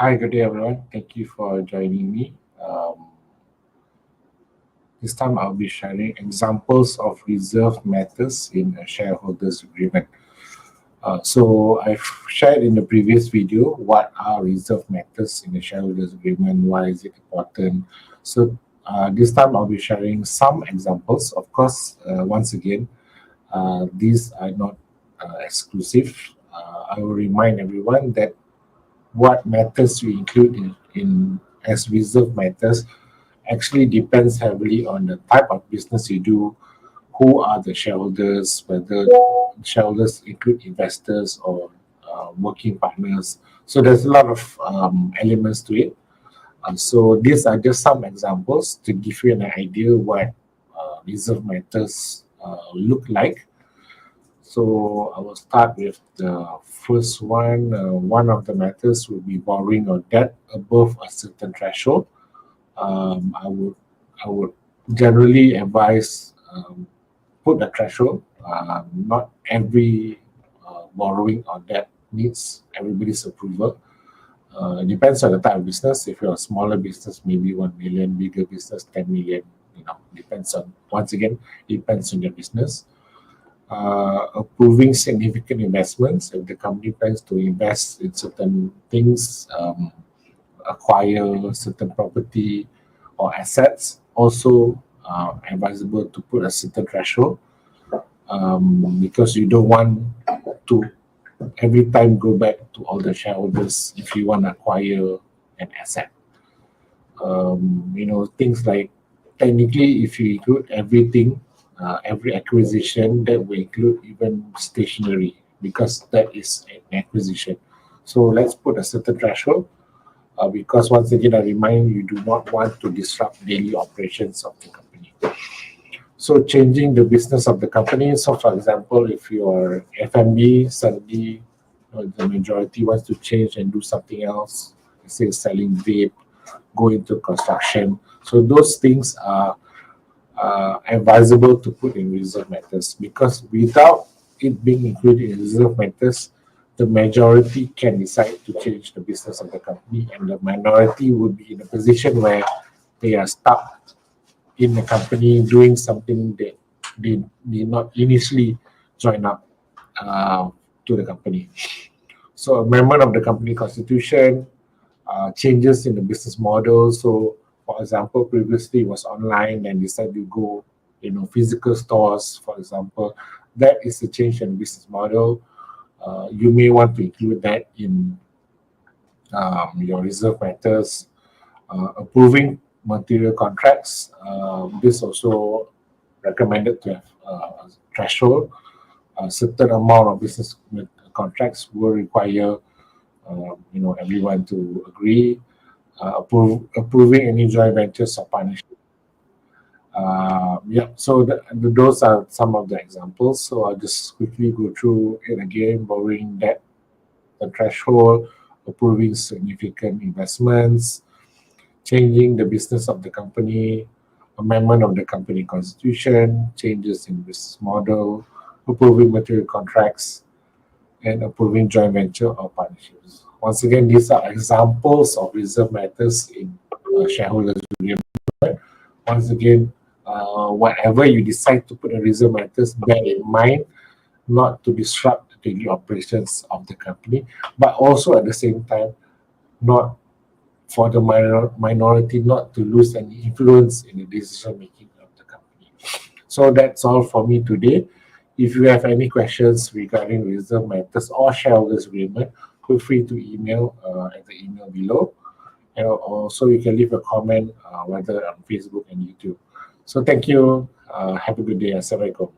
Hi, good day, everyone. Thank you for joining me. This time I'll be sharing examples of reserved matters in a shareholders agreement. So I've shared in the previous video what are reserved matters in the shareholders agreement, why is it important. So this time I'll be sharing some examples. Of course, once again, these are not exclusive. I will remind everyone that what matters we include in as reserve matters actually depends heavily on the type of business you do, who are the shareholders, whether shareholders include investors or working partners. So there's a lot of elements to it. So these are just some examples to give you an idea what reserve matters look like. So I will start with the first one. One of the matters will be borrowing or debt above a certain threshold. I would generally advise put a threshold. Not every borrowing or debt needs everybody's approval. It depends on the type of business. If you're a smaller business, maybe 1 million, bigger business, 10 million. Depends on, once again, depends on your business. Approving significant investments. If the company plans to invest in certain things, acquire certain property or assets, also advisable to put a certain threshold, because you don't want to every time go back to all the shareholders if you want to acquire an asset. Things like, technically, if you include everything, every acquisition, that will include even stationery, because that is an acquisition. So let's put a certain threshold, because once again, I remind you, do not want to disrupt daily operations of the company. So changing the business of the company. So for example, if you're F&B, suddenly the majority wants to change and do something else, say selling vape, go into construction. So those things are advisable to put in reserve matters, because without it being included in reserve matters, the majority can decide to change the business of the company, and the minority would be in a position where they are stuck in the company doing something that they did not initially join up to the company. So amendment of the company constitution, changes in the business model. So for example, previously it was online and decided to go, physical stores, for example. That is a change in business model. You may want to include that in your reserve matters. Approving material contracts. This also recommended to have a threshold. A certain amount of business contracts will require everyone to agree. Approving any joint ventures or partnership. So those are some of the examples. So I'll just quickly go through it again. Borrowing debt, the threshold, approving significant investments, changing the business of the company, amendment of the company constitution, changes in business model, approving material contracts, and approving joint venture or partnerships. Once again, these are examples of reserve matters in shareholders agreement. Once again, whatever you decide to put in reserve matters, bear in mind not to disrupt the daily operations of the company, but also at the same time, not for the minority not to lose any influence in the decision making of the company. So that's all for me today. If you have any questions regarding reserve matters or shareholders agreement, feel free to email at the email below. And also you can leave a comment whether on Facebook and YouTube. So thank you. Have a good day. Assalamualaikum.